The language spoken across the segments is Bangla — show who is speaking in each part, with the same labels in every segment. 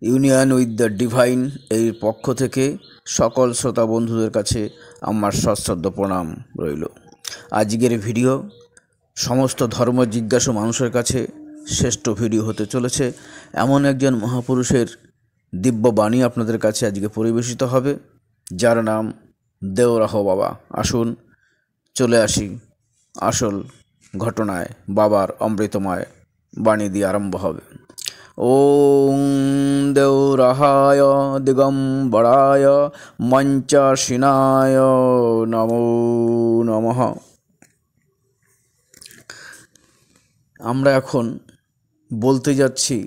Speaker 1: ইউনিয়ন উইথ দ্য ডিভাইন এর পক্ষ থেকে সকল শ্রোতা বন্ধুদের কাছে আমার সশ্রদ্ধ প্রণাম রইল। আজকের ভিডিও সমস্ত ধর্ম জিজ্ঞাসু মানুষের কাছে শ্রেষ্ঠ ভিডিও হতে চলেছে। এমন একজন মহাপুরুষের দিব্য বাণী আপনাদের কাছে আজকে পরিবেশিত হবে, যার নাম দেওরাহ বাবা। আসুন চলে আসি আসল ঘটনায়। বাবার অমৃতময় বাণী দিয়ে আরম্ভ হবে। ওং দেওরাহায় দিগম্বরায় মঞ্চাসীনায় নমো নমঃ। আমরা এখন বলতে যাচ্ছি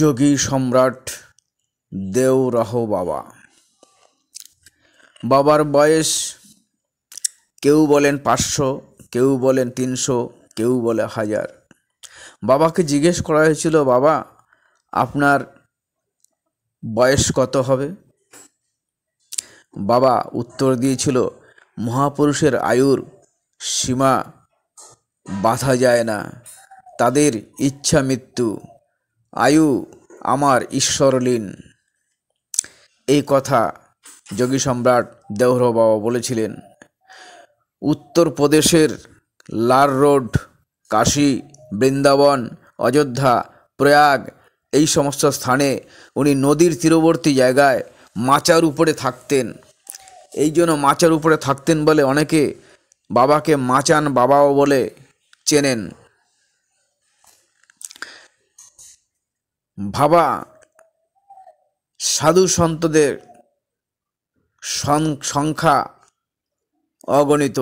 Speaker 1: যোগী সম্রাট দেওরাহ বাবা। বাবার বয়স কেউ বলেন 500, কেউ বলেন 300, কেউ বলে 1000। বাবাকে জিজ্ঞেস করা হয়েছিল, বাবা আপনার বয়স কত হবে? বাবা উত্তর দিয়েছিল, মহাপুরুষের আয়ুর সীমা বাঁধা যায় না, তাদের ইচ্ছা মৃত্যু, আয়ু আমার ঈশ্বরলীন। এই কথা যোগী সম্রাট দেওরাহ বাবা বলেছিলেন। উত্তরপ্রদেশের লাল রোড, কাশী, বৃন্দাবন, অযোধ্যা, প্রয়াগ এই সমস্ত স্থানে উনি নদীর তীরবর্তী জায়গায় মাচার উপরে থাকতেন। এই জন্য মাচার উপরে থাকতেন বলে অনেকে বাবাকে মাচান বাবাও বলে চেনেন। বাবা সাধু সন্তদের সংখ্যা অগণিত।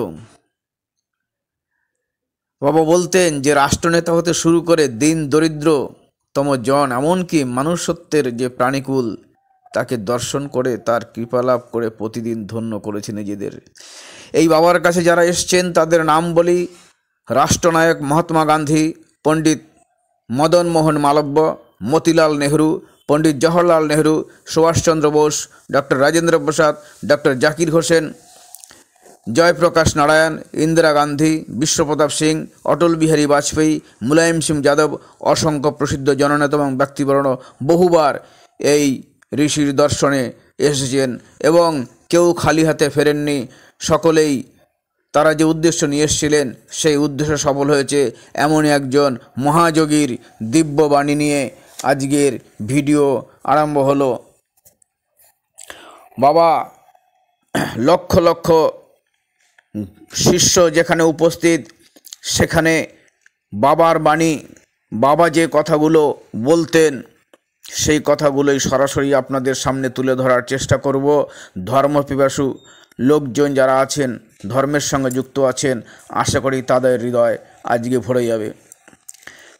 Speaker 1: বাবা বলতেন যে রাষ্ট্রনেতা হতে শুরু করে দিন দরিদ্রতম জন, এমনকি মানুষত্বের যে প্রাণীকুল, তাকে দর্শন করে তার কৃপালাভ করে প্রতিদিন ধন্য করেছে নিজেদের। এই বাবার কাছে যারা এসছেন তাদের নাম বলি: রাষ্ট্রনায়ক মহাত্মা গান্ধী, পণ্ডিত মদন মোহন মালব্য, মতিলাল নেহরু, পণ্ডিত জওহরলাল নেহরু, সুভাষচন্দ্র বোস, ডক্টর রাজেন্দ্র প্রসাদ, ডক্টর জাকির হোসেন, জয়প্রকাশ নারায়ণ, ইন্দিরা গান্ধী, বিশ্বপ্রতাপ সিং, অটল বিহারী বাজপেয়ী, মুলায়ম সিং যাদব, অসংখ্য প্রসিদ্ধ জননেতা এবং ব্যক্তিবর্ণ বহুবার এই ঋষির দর্শনে এসেছেন এবং কেউ খালি হাতে ফেরেননি। সকলেই তারা যে উদ্দেশ্য নিয়ে এসেছিলেন সেই উদ্দেশ্য সফল হয়েছে। এমনই একজন মহাযোগীর দিব্য বাণী নিয়ে আজকের ভিডিও আরম্ভ হলো। বাবা লক্ষ লক্ষ শিষ্য যেখানে উপস্থিত, সেখানে বাবার বাণী, বাবা যে কথাগুলো বলতেন সেই কথাগুলোই সরাসরি আপনাদের সামনে তুলে ধরার চেষ্টা করব। ধর্মপিপাসু লোকজন যারা আছেন, ধর্মের সঙ্গে যুক্ত আছেন, আশা করি তাদের হৃদয় আজকে ভরে যাবে।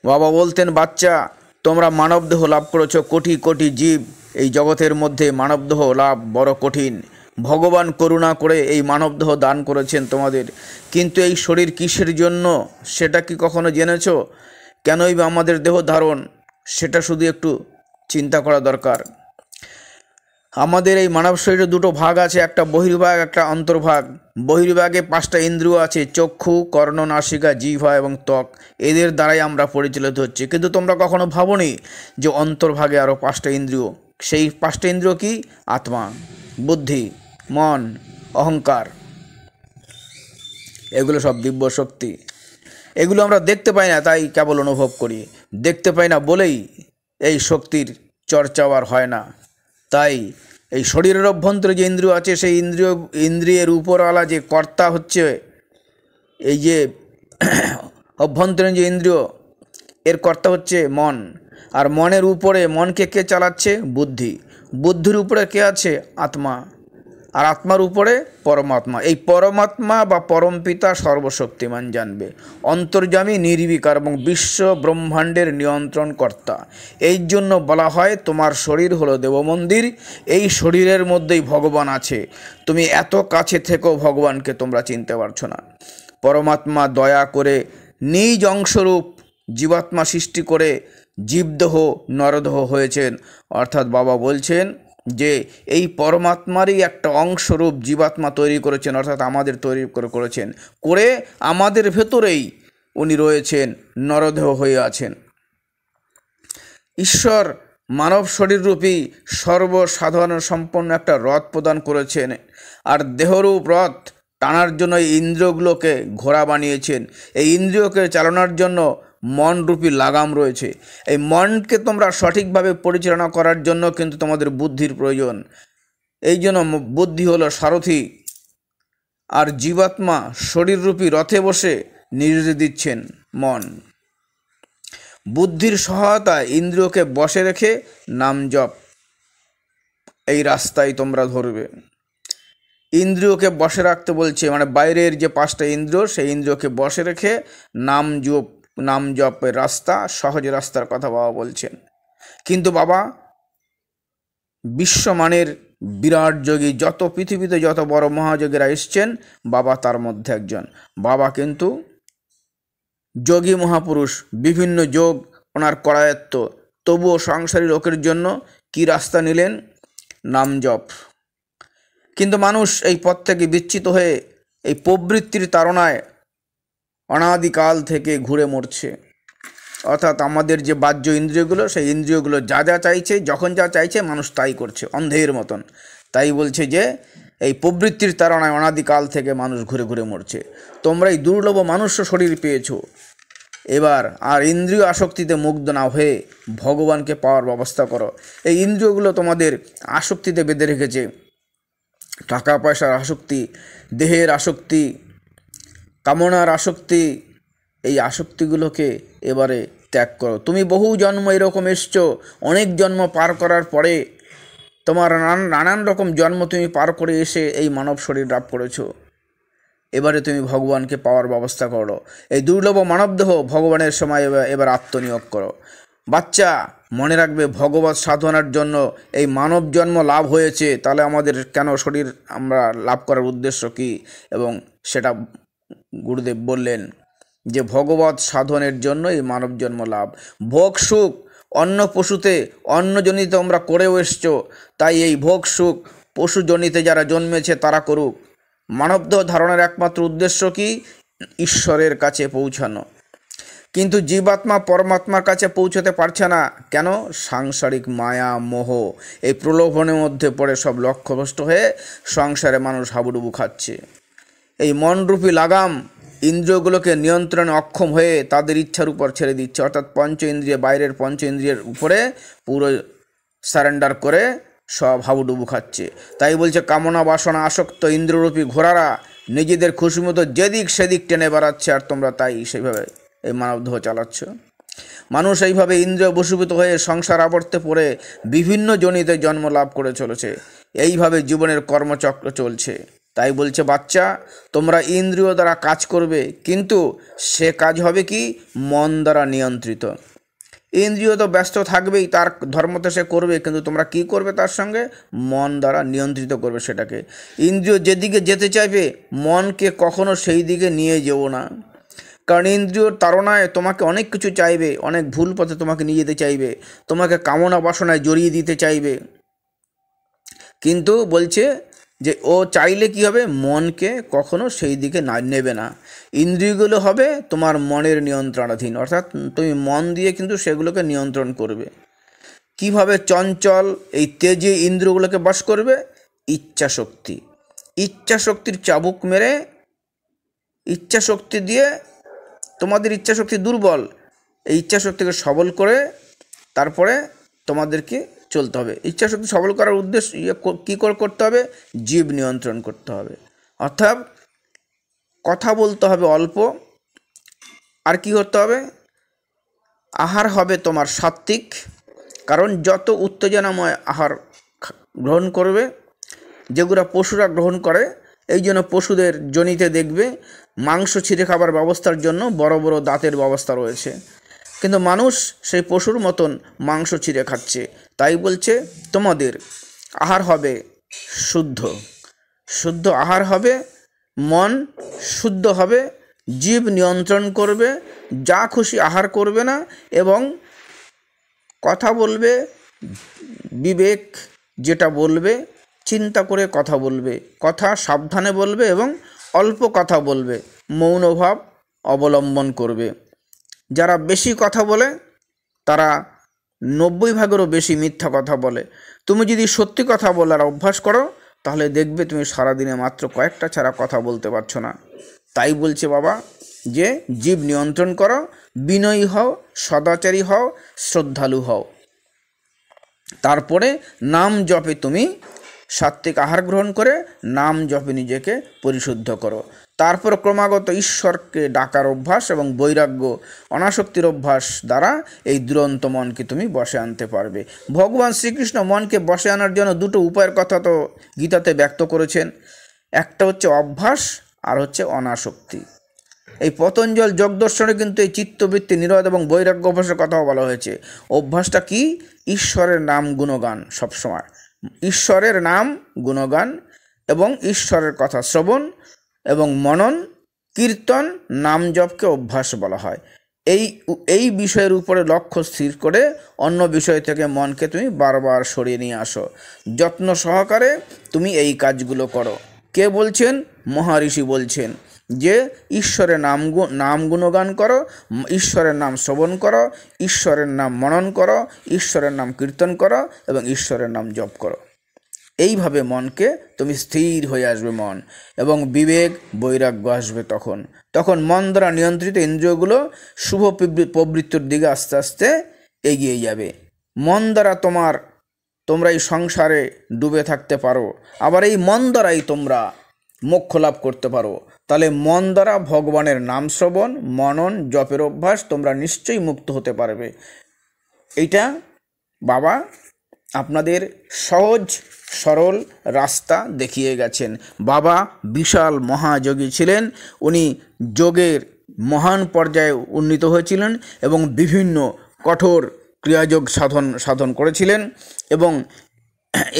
Speaker 1: বাবা বলতেন, বাচ্চা তোমরা মানবদেহ লাভ করেছো, কোটি কোটি জীব এই জগতের মধ্যে মানবদেহ লাভ বড় কঠিন। ভগবান করুণা করে এই মানবদেহ দান করেছেন তোমাদের, কিন্তু এই শরীর কিসের জন্য সেটা কি কখনো জেনেছো? কেনই বা আমাদের দেহ ধারণ, সেটা শুধু একটু চিন্তা করা দরকার। আমাদের এই মানব শরীরে দুটো ভাগ আছে, একটা বহির্ভাগ, একটা অন্তর্ভাগ। বহির্ভাগে 5টা ইন্দ্রিয় আছে: চক্ষু, কর্ণ, নাসিকা, জিহ্বা এবং ত্বক। এদের দ্বারাই আমরা পরিচালিত হচ্ছে। কিন্তু তোমরা কখনো ভাবোনি যে অন্তর্ভাগে আরও 5টা ইন্দ্রিয়। সেই 5টা ইন্দ্রিয় কি? আত্মা, বুদ্ধি, মন, অহংকার। এগুলো সব দিব্য শক্তি। এগুলো আমরা দেখতে পাই না, তাই কেবল অনুভব করি। দেখতে পাই না বলেই এই শক্তির চর্চাও আর হয় না। তাই এই শরীরের অভ্যন্তরে যে ইন্দ্রিয় আছে, সেই ইন্দ্রিয়ের উপরওয়ালা যে কর্তা হচ্ছে এই যে অভ্যন্তরীণ যে ইন্দ্রিয়, এর কর্তা হচ্ছে মন। আর মনের উপরে, মনকে কে চালাচ্ছে? বুদ্ধি। বুদ্ধির উপরে কে আছে? আত্মা। আর আত্মার উপরে পরমাত্মা। এই পরমাত্মা বা পরমপিতা সর্বশক্তিমান জানবে, অন্তর্যামী, নির্বিকার এবং বিশ্ব ব্রহ্মাণ্ডের নিয়ন্ত্রণকর্তা। এই জন্য বলা হয় তোমার শরীর হলো দেবমন্দির, এই শরীরের মধ্যেই ভগবান আছে। তুমি এত কাছে থেকেও ভগবানকে তোমরা চিনতে পারছো না। পরমাত্মা দয়া করে নিজ অংশরূপ জীবাত্মা সৃষ্টি করে জীবদেহ নরদেহ হয়েছেন। অর্থাৎ বাবা বলছেন যে এই পরমাত্মারই একটা অংশরূপ জীবাত্মা তৈরি করেছেন, অর্থাৎ আমাদের তৈরি করেছেন, করে আমাদের ভেতরেই উনি রয়েছেন, নরদেহ হয়ে আছেন। ঈশ্বর মানব শরীররূপী সর্বসাধারণ সম্পন্ন একটা রথ প্রদান করেছেন, আর দেহরূপ রথ টানার জন্য এই ইন্দ্রিয়গুলোকে ঘোড়া বানিয়েছেন। এই ইন্দ্রিয়কে চালানোর জন্য মনরূপী লাগাম রয়েছে। এই মনকে তোমরা সঠিকভাবে পরিচালনা করার জন্য কিন্তু তোমাদের বুদ্ধির প্রয়োজন। এই জন্য বুদ্ধি হলো সারথি, আর জীবাত্মা শরীররূপী রথে বসে নির্দেশ দিচ্ছেন মন। বুদ্ধির সহায়তায় ইন্দ্রিয়কে বশে রেখে নাম জপ এই রাস্তায় তোমরা ধরবে। ইন্দ্রিয়কে বশে রাখতে বলছে, মানে বাইরের যে 5টা ইন্দ্রিয়, সেই ইন্দ্রিয়কে বশে রেখে নাম জপের রাস্তা, সহজ রাস্তার কথা বাবা বলছেন। কিন্তু বাবা বিশ্বমানের বিরাট যোগী, যত পৃথিবীতে যত বড় মহাযোগীরা এসছেন, বাবা তার মধ্যে একজন। বাবা কিন্তু যোগী মহাপুরুষ, বিভিন্ন যোগ ওনার করায়ত্ত, তবুও সংসারী লোকের জন্য কি রাস্তা নিলেন? নাম জপ। কিন্তু মানুষ এই পথ থেকে বিচ্যুত হয়ে এই প্রবৃত্তির তাড়নায় অনাদিকাল থেকে ঘুরে মরছে। অর্থাৎ আমাদের যে বাহ্য ইন্দ্রিয়গুলো, সেই ইন্দ্রিয়গুলো যা যা চাইছে, যখন যা চাইছে, মানুষ তাই করছে অন্ধের মতন। তাই বলছে যে এই প্রবৃত্তির তাড়নায় অনাদিকাল থেকে মানুষ ঘুরে ঘুরে মরছে। তোমরা এই দুর্লভ মানুষ্য শরীর পেয়েছো, এবার আর ইন্দ্রিয় আসক্তিতে মুগ্ধ না হয়ে ভগবানকে পাওয়ার ব্যবস্থা করো। এই ইন্দ্রিয়গুলো তোমাদের আসক্তিতে বেঁধে রেখেছে, টাকা পয়সার আসক্তি, দেহের আসক্তি, কামনার আসক্তি। এই আসক্তিগুলোকে এবারে ত্যাগ করো। তুমি বহু জন্ম এরকম এসছো, অনেক জন্ম পার করার পরে তোমার নানান রকম জন্ম তুমি পার করে এসে এই মানব শরীর লাভ করেছো। এবারে তুমি ভগবানকে পাওয়ার ব্যবস্থা করো। এই দুর্লভ মানবদেহ ভগবানের সময় এবার আত্মনিয়োগ করো। বাচ্চা মনে রাখবে, ভগবত সাধনার জন্য এই মানব জন্ম লাভ হয়েছে, তাহলে আমাদের কেন শরীর আমরা লাভ করার উদ্দেশ্য কি? এবং সেটা গুরুদেব বললেন যে ভগবত সাধনের জন্য এই মানব জন্ম লাভ। ভোগ সুখ অন্য পশুতে অন্নজনিতে তোমরা করেও এসছো, তাই এই ভোগ সুখ পশুজনিতে যারা জন্মেছে তারা করুক। মানবদেহ ধারণের একমাত্র উদ্দেশ্য কি? ঈশ্বরের কাছে পৌঁছানো। কিন্তু জীবাত্মা পরমাত্মার কাছে পৌঁছতে পারছে না কেন? সাংসারিক মায়া মোহ, এই প্রলোভনের মধ্যে পড়ে সব লক্ষ্যভ্রষ্ট হয়ে সংসারে মানুষ হাবুডুবু খাচ্ছে। এই মনরূপী লাগাম ইন্দ্রিয়গুলোকে নিয়ন্ত্রণে অক্ষম হয়ে তাদের ইচ্ছার উপর ছেড়ে দিচ্ছে। অর্থাৎ পঞ্চ ইন্দ্রিয়, বাইরের পঞ্চ ইন্দ্রিয়ের উপরে পুরো সারেন্ডার করে সব হাবুডুবু খাচ্ছে। তাই বলছে কামনা বাসনা আসক্ত ইন্দ্ররূপী ঘোড়ারা নিজেদের খুশি মতো যেদিক সেদিক টেনে বেড়াচ্ছে, আর তোমরা তাই সেইভাবে এই মানবদেহ চালাচ্ছ। মানুষ এইভাবে ইন্দ্রিয় বশীভূত হয়ে সংসার আবর্তে পড়ে বিভিন্ন জনিতে জন্ম লাভ করে চলেছে। এইভাবে জীবনের কর্মচক্র চলছে। তাই বলছে বাচ্চা, তোমরা ইন্দ্রিয় দ্বারা কাজ করবে, কিন্তু সে কাজ হবে কি? মন দ্বারা নিয়ন্ত্রিত। ইন্দ্রিয় তো ব্যস্ত থাকবেই, তার ধর্মতে সে করবে, কিন্তু তোমরা কি করবে তার সঙ্গে? মন দ্বারা নিয়ন্ত্রিত করবে সেটাকে। ইন্দ্রিয় যেদিকে যেতে চাইবে, মনকে কখনো সেই দিকে নিয়ে যেও না। কারণ ইন্দ্রিয়র তাড়নায় তোমাকে অনেক কিছু চাইবে, অনেক ভুল পথে তোমাকে নিয়ে যেতে চাইবে, তোমাকে কামনা বাসনায় জড়িয়ে দিতে চাইবে। কিন্তু বলছে যে ও চাইলে কি হবে? মনকে কখনো সেই দিকে নেবে না। ইন্দ্রিয়গুলো হবে তোমার মনের নিয়ন্ত্রণাধীন, অর্থাৎ তুমি মন দিয়ে কিন্তু সেগুলোকে নিয়ন্ত্রণ করবে। কিভাবে চঞ্চল এই তেজে ইন্দ্রিয়গুলোকে বশ করবে? ইচ্ছা শক্তি। ইচ্ছা শক্তির চাবুক মেরে, ইচ্ছা শক্তি দিয়ে, তোমাদের ইচ্ছা শক্তি দুর্বল, এই ইচ্ছা শক্তিকে সবল করে তারপরে তোমাদেরকে চলতে হবে। ইচ্ছা শক্তি সবল করার উদ্দেশ্য কী করতে হবে? জীব নিয়ন্ত্রণ করতে হবে। অর্থাৎ কথা বলতে হবে অল্প, আর কি করতে হবে? আহার হবে তোমার সাত্ত্বিক, কারণ যত উত্তেজনাময় আহার গ্রহণ করবে, যেগুলো পশুরা গ্রহণ করে, এই জন্য পশুদের জনিতে দেখবে মাংস ছিঁড়ে খাবার ব্যবস্থার জন্য বড় বড় দাঁতের ব্যবস্থা রয়েছে, কিন্তু মানুষ সেই পশুর মতন মাংস ছিঁড়ে খাচ্ছে। তাই বলছে তোমাদের আহার হবে শুদ্ধ, শুদ্ধ আহার হবে, মন শুদ্ধ হবে, জীব নিয়ন্ত্রণ করবে, যা খুশি আহার করবে না, এবং কথা বলবে বিবেক যেটা বলবে চিন্তা করে কথা বলবে, কথা সাবধানে বলবে এবং অল্প কথা বলবে, মৌনভাব অবলম্বন করবে। যারা বেশি কথা বলে তারা 90 ভাগেরও বেশি মিথ্যা কথা বলে। তুমি যদি সত্যি কথা বলার অভ্যাস করো তাহলে দেখবে তুমি সারাদিনে মাত্র কয়েকটা ছাড়া কথা বলতে পারছো না। তাই বলছে বাবা যে জীব নিয়ন্ত্রণ করো, বিনয়ী হও, সদাচারী হও, শ্রদ্ধালু হও। তারপরে নাম জপে তুমি সাত্ত্বিক আহার গ্রহণ করে নাম জপে নিজেকে পরিশুদ্ধ করো। তারপর ক্রমাগত ঈশ্বরকে ডাকার অভ্যাস এবং বৈরাগ্য অনাসক্তির অভ্যাস দ্বারা এই দুরন্ত মনকে তুমি বশে আনতে পারবে। ভগবান শ্রীকৃষ্ণ মনকে বশে আনার জন্য দুটো উপায়ের কথা তো গীতাতে ব্যক্ত করেছেন। একটা হচ্ছে অভ্যাস আর হচ্ছে অনাসক্তি। এই পতঞ্জল যোগদর্শনে কিন্তু এই চিত্তবৃত্তি নিরোধ এবং বৈরাগ্য অভ্যাসের কথাও বলা হয়েছে। অভ্যাসটা কি? ঈশ্বরের নাম গুণগান, সবসময় ঈশ্বরের নাম গুণগান এবং ঈশ্বরের কথা শ্রবণ এবং মনন কীর্তন নাম জপকে অভ্যাস বলা হয়। এই বিষয়ের উপরে লক্ষ্য স্থির করে অন্য বিষয় থেকে মনকে তুমি বারবার সরিয়ে নিয়ে আসো। যত্ন সহকারে তুমি এই কাজগুলো করো। কে বলছেন? মহারিষি বলছেন যে ঈশ্বরের নাম গুণগান করো, ঈশ্বরের নাম শ্রবণ করো, ঈশ্বরের নাম মনন করো, ঈশ্বরের নাম কীর্তন করো এবং ঈশ্বরের নাম জপ করো। এইভাবে মনকে তুমি স্থির হয়ে আসবে মন, এবং বিবেক বৈরাগ্য আসবে। তখন মন দ্বারা নিয়ন্ত্রিত ইন্দ্রিয়গুলো শুভ প্রবৃত্তির দিকে আস্তে আস্তে এগিয়ে যাবে। মন দ্বারা তোমরা এই সংসারে ডুবে থাকতে পারো, আবার এই মন দ্বারাই তোমরা মোক্ষ লাভ করতে পারো। তাহলে মন দ্বারা ভগবানের নাম শ্রবণ মনন জপের অভ্যাস তোমরা নিশ্চয়ই মুক্ত হতে পারবে। এইটা বাবা আপনাদের সহজ সরল রাস্তা দেখিয়ে গেছেন। বাবা বিশাল মহাযোগী ছিলেন, উনি যোগের মহান পর্যায়ে উন্নীত হয়েছিলেন এবং বিভিন্ন কঠোর ক্রিয়াযোগ সাধন করেছিলেন। এবং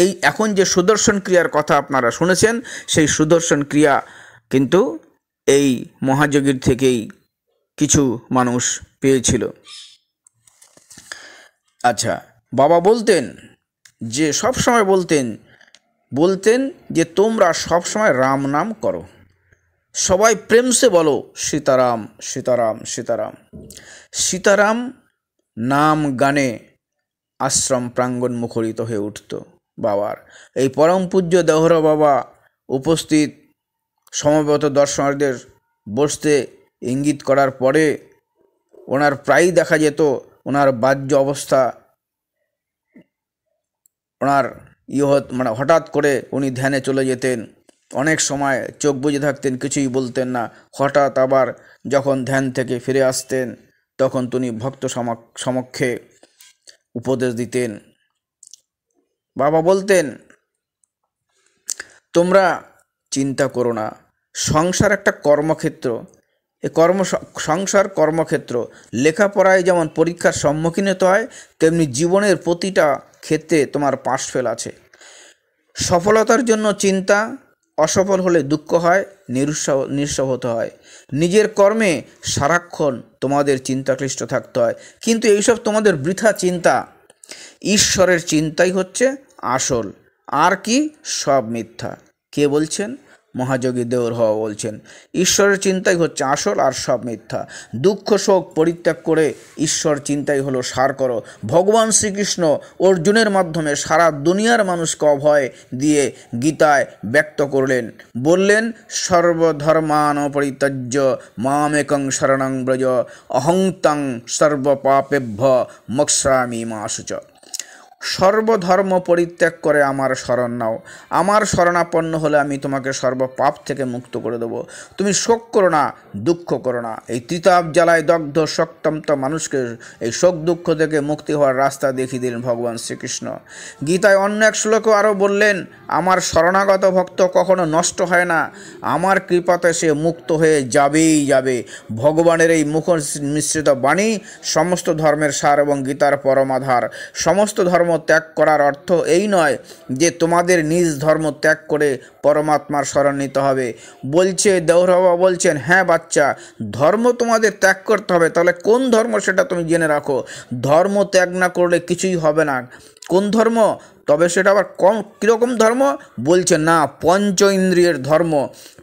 Speaker 1: এই এখন যে সুদর্শন ক্রিয়ার কথা আপনারা শুনেছেন, সেই সুদর্শন ক্রিয়া কিন্তু এই মহাযোগীর থেকেই কিছু মানুষ পেয়েছিল। আচ্ছা, বাবা বলতেন যে সবসময় বলতেন যে তোমরা সবসময় রাম নাম করো, সবাই প্রেমসে বলো সীতারাম সীতারাম সীতারাম। সীতারাম নাম গানে আশ্রম প্রাঙ্গণ মুখরিত হয়ে উঠত বাবার। এই পরম পূজ্য দেওহরা বাবা উপস্থিত সমবেত দর্শনার্থীদের বসতে ইঙ্গিত করার পরে ওনার প্রায়ই দেখা যেত ওনার বাহ্য অবস্থা, ওনার হঠাৎ করে উনি ধ্যানে চলে যেতেন। অনেক সময় চোখ বুজে থাকতেন, কিছুই বলতেন না। হঠাৎ আবার যখন ধ্যান থেকে ফিরে আসতেন তখন তিনি ভক্ত সমক্ষে উপদেশ দিতেন। বাবা বলতেন তোমরা চিন্তা করো না, সংসার একটা কর্মক্ষেত্র। সংসার কর্মক্ষেত্র। লেখাপড়ায় যেমন পরীক্ষার সম্মুখীন হতে হয়, তেমনি জীবনের প্রতিটা ক্ষেত্রে তোমার পাশ ফেল আছে। সফলতার জন্য চিন্তা, অসফল হলে দুঃখ হয়, নিঃস্ব হতে হয়। নিজের কর্মে সারাক্ষণ তোমাদের চিন্তাক্লিষ্ট থাকতে হয়, কিন্তু এইসব তোমাদের বৃথা চিন্তা। ঈশ্বরের চিন্তাই হচ্ছে আসল, আর কি সব মিথ্যা। কে বলছেন? মহাযোগী দেওহরা বলছেন ঈশ্বরের চিন্তাই হচ্ছে আসল আর সব মিথ্যা। দুঃখ শোক পরিত্যাগ করে ঈশ্বর চিন্তাই হলো সার করো। ভগবান শ্রীকৃষ্ণ অর্জুনের মাধ্যমে সারা দুনিয়ার মানুষকে অভয় দিয়ে গীতায় ব্যক্ত করলেন, বললেন সর্বধর্মান পরিত্যজ্য মামেকং শরণং ব্রজ অহং তং সর্বপাপেভ্য মোক্ষামি মা শুচ। সর্বধর্ম পরিত্যাগ করে আমার শরণ নাও, আমার শরণাপন্ন হলে আমি তোমাকে সর্বপাপ থেকে মুক্ত করে দেবো। তুমি শোক করো না, দুঃখ করো না। এই ত্রিতাপ জ্বালায় দগ্ধ শক্তন্ত মানুষকে এই শোক দুঃখ থেকে মুক্তি হওয়ার রাস্তা দেখিয়ে দিলেন ভগবান শ্রীকৃষ্ণ। গীতায় অন্য এক শ্লোকে আরও বললেন, আমার শরণাগত ভক্ত কখনো নষ্ট হয় না, আমার কৃপাতে সে মুক্ত হয়ে যাবেই যাবে। ভগবানের এই মুখ মিশ্রিত বাণী সমস্ত ধর্মের সার এবং গীতার পরমাধার। সমস্ত ধর্ম ত্যাগ করার অর্থ এই নয় যে তোমাদের নিজ ধর্ম ত্যাগ করে পরমাত্মার শরণ নিতে হবে। বলছে দেওহরা বাবা বলছেন, হ্যাঁ বাচ্চা, ধর্ম তোমাদের ত্যাগ করতে হবে। তাহলে কোন ধর্ম সেটা তুমি জেনে রাখো। ধর্ম ত্যাগ না করলে কিছুই হবে না। কোন ধর্ম? তবে সেটা আবার কীরকম ধর্ম? বলছে না, পঞ্চ ইন্দ্রিয়ের ধর্ম।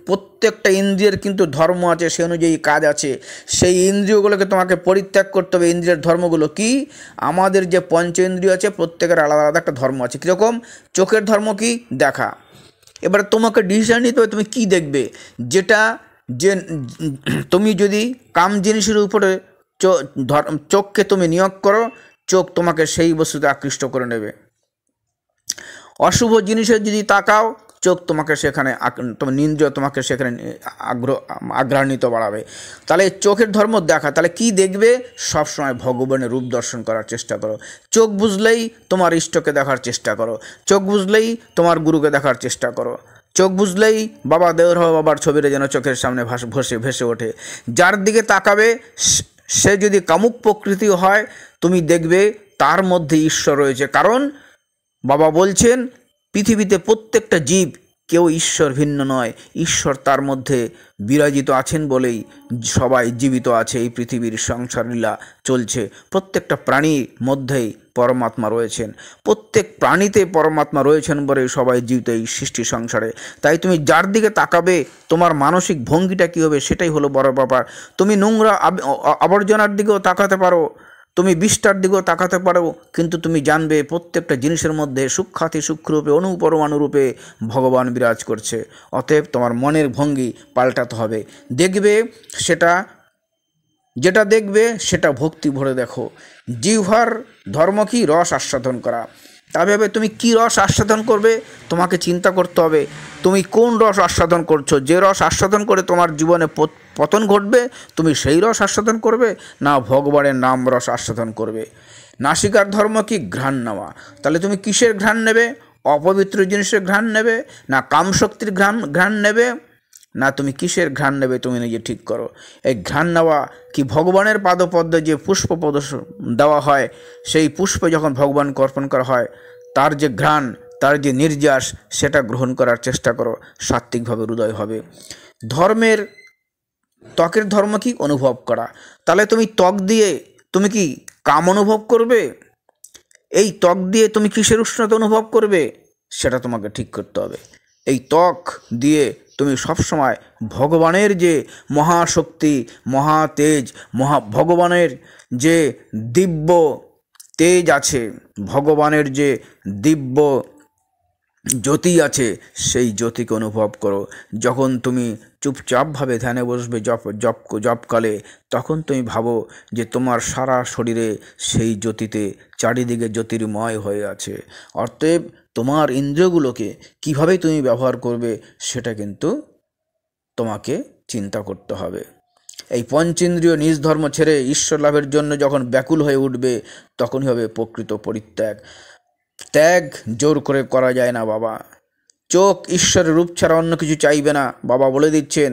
Speaker 1: প্রত্যেকটা ইন্দ্রিয়ের কিন্তু ধর্ম আছে, সে অনুযায়ী কাজ আছে। সেই ইন্দ্রিয়গুলোকে তোমাকে পরিত্যাগ করতে হবে। ইন্দ্রিয়ের ধর্মগুলো কি? আমাদের যে পঞ্চ ইন্দ্রিয় আছে প্রত্যেকের আলাদা আলাদা একটা ধর্ম আছে। কীরকম? চোখের ধর্ম কি? দেখা। এবার তোমাকে ডিসিশন নিতে হবে তুমি কি দেখবে। যেটা যে তুমি যদি কাম জিনিসের উপরে চোখকে তুমি নিয়োগ করো, চোখ তোমাকে সেই বস্তুতে আকৃষ্ট করে নেবে। অশুভ জিনিসের যদি তাকাও, চোখ তোমাকে সেখানে তোমার নিন্দ্রিয় তোমাকে সেখানে আগ্রহান্বিত বাড়াবে। তাহলে চোখের ধর্ম দেখা। তাহলে কি দেখবে? সবসময় ভগবানের রূপ দর্শন করার চেষ্টা করো। চোখ বুঝলেই তোমার ইষ্টকে দেখার চেষ্টা করো। চোখ বুঝলেই তোমার গুরুকে দেখার চেষ্টা করো। চোখ বুঝলেই বাবা দেওরহ বাবার ছবিটা যেন চোখের সামনে ভেসে ওঠে। যার দিকে তাকাবে সে যদি কামুক প্রকৃতি হয়, তুমি দেখবে তার মধ্যে ঈশ্বর রয়েছে। কারণ বাবা বলছেন পৃথিবীতে প্রত্যেকটা জীব কেউ ঈশ্বর ভিন্ন নয়, ঈশ্বর তার মধ্যে বিরাজিত আছেন বলেই সবাই জীবিত আছে। এই পৃথিবীর সংসার লীলা চলছে। প্রত্যেকটা প্রাণীর মধ্যেই পরমাত্মা রয়েছেন। প্রত্যেক প্রাণীতে পরমাত্মা রয়েছেন বলে সবাই জীবিত এই সৃষ্টি সংসারে। তাই তুমি যার দিকে তাকাবে তোমার মানসিক ভঙ্গিটা কী হবে সেটাই হলো বড় ব্যাপার। তুমি নোংরা আবর্জনার দিকেও তাকাতে পারো, তুমি বিষ্ঠার দিকেও তাকাতে পারো, কিন্তু তুমি জানবে প্রত্যেকটা জিনিসের মধ্যে সূক্ষ্মাতি সূক্ষ্মরূপে অনুপরমাণুরূপে ভগবান বিরাজ করছে। অতএব তোমার মনের ভঙ্গি পাল্টাতে হবে। দেখবে যেটা দেখবে সেটা ভক্তি ভরে দেখো। জিহ্বার ধর্ম কি? রস আস্বাদন করা। তবে তুমি কি রস আস্বাদন করবে তোমাকে চিন্তা করতে হবে। তুমি কোন রস আস্বাদন করছো? যে রস আস্বাদন করে তোমার জীবনে পতন ঘটবে তুমি সেই রস আস্বাদন করবে, না ভগবানের নাম রস আস্বাদন করবে? নাসিকার ধর্ম কি? ঘ্রাণ নেওয়া। তাহলে তুমি কিসের ঘ্রাণ নেবে? অপবিত্র জিনিসের ঘ্রাণ নেবে, না কামশক্তির ঘ্রাণ নেবে, না তুমি কিসের ঘ্রাণ নেবে? তুমি নিজে ঠিক করো। এই ঘ্রাণ নেওয়া কি? ভগবানের পাদপদ্মে যে পুষ্প দেওয়া হয়, সেই পুষ্পে যখন ভগবানকে অর্পণ করা হয় তার যে ঘ্রাণ, তার যে নির্যাস, সেটা গ্রহণ করার চেষ্টা করো। সাত্ত্বিকভাবে হৃদয় হবে। ত্বকের ধর্ম কি? অনুভব করা। তাহলে তুমি ত্বক দিয়ে তুমি কি কাম অনুভব করবে? এই ত্বক দিয়ে তুমি কিসের উষ্ণতা অনুভব করবে সেটা তোমাকে ঠিক করতে হবে। এই ত্বক দিয়ে তুমি সবসময় ভগবানের যে মহাশক্তি, মহাতেজ, ভগবানের যে দিব্য তেজ আছে, ভগবানের যে দিব্য জ্যোতি আছে, সেই জ্যোতিকে অনুভব করো। যখন তুমি চুপচাপভাবে ধ্যানে বসবে জপকালে, তখন তুমি ভাবো যে তোমার সারা শরীরে সেই জ্যোতিতে চারিদিকে জ্যোতির্ময় হয়ে আছে। অতএব তোমার ইন্দ্রিয়গুলোকে কিভাবে তুমি ব্যবহার করবে সেটা কিন্তু তোমাকে চিন্তা করতে হবে। এই পঞ্চেন্দ্রিয় নিজ ধর্ম ছেড়ে ঈশ্বর লাভের জন্য যখন ব্যাকুল হয়ে উঠবে তখনই হবে প্রকৃত পরিত্যাগ। ত্যাগ জোর করে করা যায় না বাবা। চোখ ঈশ্বরের রূপ ছাড়া অন্য কিছু চাইবে না, বাবা বলে দিচ্ছেন।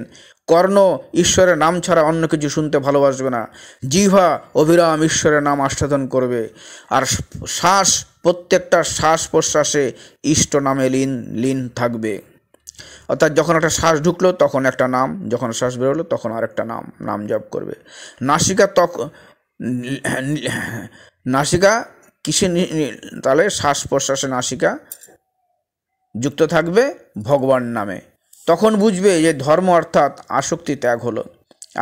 Speaker 1: কর্ণ ঈশ্বরের নাম ছাড়া অন্য কিছু শুনতে ভালোবাসবে না। জিহ্বা অবিরাম ঈশ্বরের নাম আস্বাদন করবে। আর শ্বাস, প্রত্যেকটা শ্বাস প্রশ্বাসে ইষ্ট নামে লীন থাকবে। অর্থাৎ যখন একটা শ্বাস ঢুকলো তখন একটা নাম, যখন শ্বাস বেরোলো তখন আরেকটা নাম জপ করবে। নাসিকা কিসে? তাহলে শ্বাস প্রশ্বাসে নাসিকা যুক্ত থাকবে ভগবান নামে। তখন বুঝবে যে ধর্ম অর্থাৎ আসক্তি ত্যাগ হলো।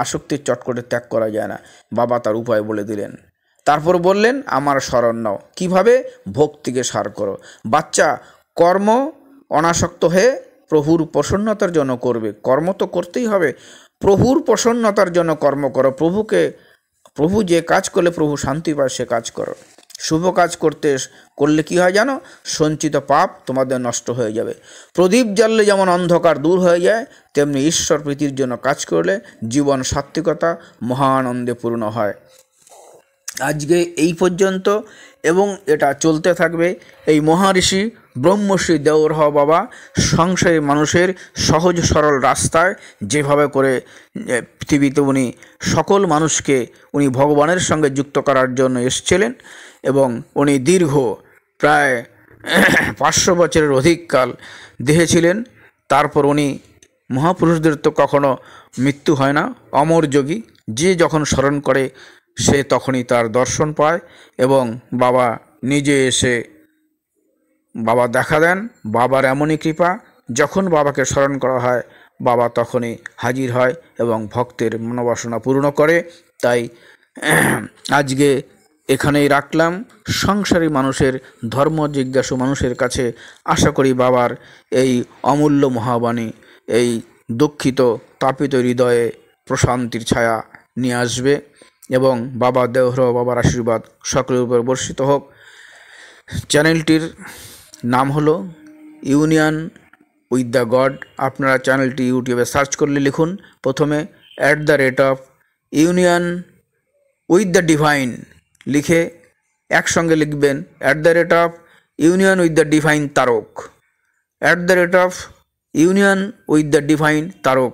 Speaker 1: আসক্তির চট করে ত্যাগ করা যায় না। বাবা তার উপায় বলে দিলেন। তারপর বললেন আমার শরণ নাও। কীভাবে? ভক্তিকে সার করো। বাচ্চা কর্ম অনাসক্ত হয়ে প্রভুর প্রসন্নতার জন্য করবে। কর্ম তো করতেই হবে, প্রভুর প্রসন্নতার জন্য কর্ম করো। প্রভু যে কাজ করলে প্রভু শান্তি পায় সে কাজ করো। শুভ কাজ করলে কি হয় জানো? সঞ্চিত পাপ তোমাদের নষ্ট হয়ে যাবে। প্রদীপ জ্বাললে যেমন অন্ধকার দূর হয়ে যায়, তেমনি ঈশ্বর প্রীতির জন্য কাজ করলে জীবন সাত্ত্বিকতা মহানন্দে পূর্ণ হয়। আজকে এই পর্যন্ত এবং এটা চলতে থাকবে। এই মহারিষি ব্রহ্মশ্রী দেওরহ বাবা সংসারী মানুষের সহজ সরল রাস্তায় যেভাবে করে পৃথিবীতে উনি সকল মানুষকে উনি ভগবানের সঙ্গে যুক্ত করার জন্য এসেছিলেন, এবং উনি দীর্ঘ প্রায় 500 বছরের অধিককাল দেহে ছিলেন। তারপর উনি মহাপুরুষদের তো কখনো মৃত্যু হয় না, অমর যোগী। যে যখন স্মরণ করে সে তখনই তার দর্শন পায়, এবং বাবা নিজে এসে বাবা দেখা দেন। বাবার এমনই কৃপা, যখন বাবাকে স্মরণ করা হয় বাবা তখনই হাজির হয় এবং ভক্তের মনোবাসনা পূর্ণ করে। তাই আজকে এখানেই রাখলাম। সংসারী মানুষের, ধর্ম জিজ্ঞাসু মানুষের কাছে আশা করি বাবার এই অমূল্য মহাবাণী এই দুঃখিত তাপিত হৃদয়ে প্রশান্তির ছায়া নিয়ে আসবে এবং বাবা দেওহর বাবার আশীর্বাদ সকলের উপর বর্ষিত হোক। চ্যানেলটির নাম হলো ইউনিয়ন উইথ দ্য গড। আপনারা চ্যানেলটি ইউটিউবে সার্চ করলে লিখুন প্রথমে @ইউনিয়ন উইথ দ্য ডিভাইন লিখে একসঙ্গে লিখবেন @union with the divine Tarak, @union with the divine Tarak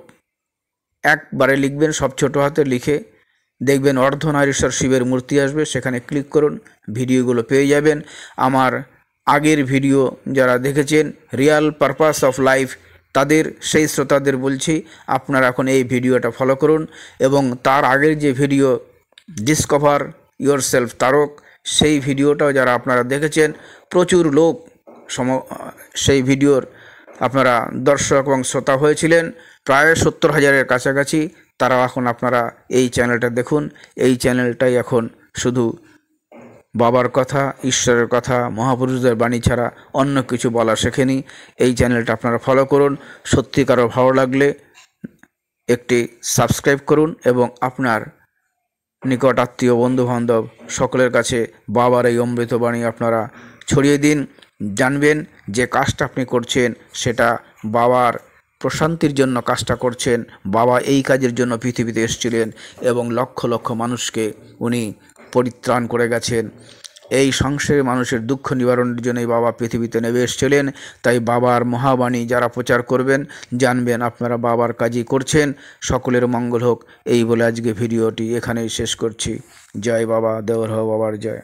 Speaker 1: একবারে লিখবেন, সব ছোটো হাতে লিখে দেখবেন অর্ধনারীশ্বর শিবের মূর্তি আসবে, সেখানে ক্লিক করুন, ভিডিওগুলো পেয়ে যাবেন। আমার আগের ভিডিও যারা দেখেছেন রিয়াল পারপাস অফ লাইফ, তাদের সেই শ্রোতাদের বলছি আপনারা এখন এই ভিডিওটা ফলো করুন এবং তার আগের যে ভিডিও ডিসকভার ইয়োরসেলফ তারক, সেই ভিডিওটাও যারা আপনারা দেখেছেন প্রচুর লোক সেই ভিডিওর আপনারা দর্শক এবং শ্রোতা হয়েছিলেন, প্রায় 70,000-এর কাছাকাছি। তারাও এখন আপনারা এই চ্যানেলটা দেখুন। এই চ্যানেলটাই এখন শুধু বাবার কথা, ঈশ্বরের কথা, মহাপুরুষদের বাণী ছাড়া অন্য কিছু বলা শেখেনি। এই চ্যানেলটা আপনারা ফলো করুন। সত্যিকারও ভালো লাগলে একটি সাবস্ক্রাইব করুন এবং আপনার নিকট আত্মীয়, বন্ধুবান্ধব সকলের কাছে বাবার এই অমৃতবাণী আপনারা ছড়িয়ে দিন। জানবেন যে কাজটা আপনি করছেন সেটা বাবার প্রশান্তির জন্য কাজটা করছেন। বাবা এই কাজের জন্য পৃথিবীতে এসেছিলেন এবং লক্ষ লক্ষ মানুষকে উনি পরিত্রাণ করে গেছেন। এই সংসারে মানুষের দুঃখ নিবারণের জন্যই বাবা পৃথিবীতে নেমে এসেছিলেন। তাই বাবার মহাবাণী যারা প্রচার করবেন জানবেন আপনারা বাবার কাজই করছেন। সকলের মঙ্গল হোক এই বলে আজকে ভিডিওটি এখানেই শেষ করছি। জয় বাবা, দেওর বাবার জয়।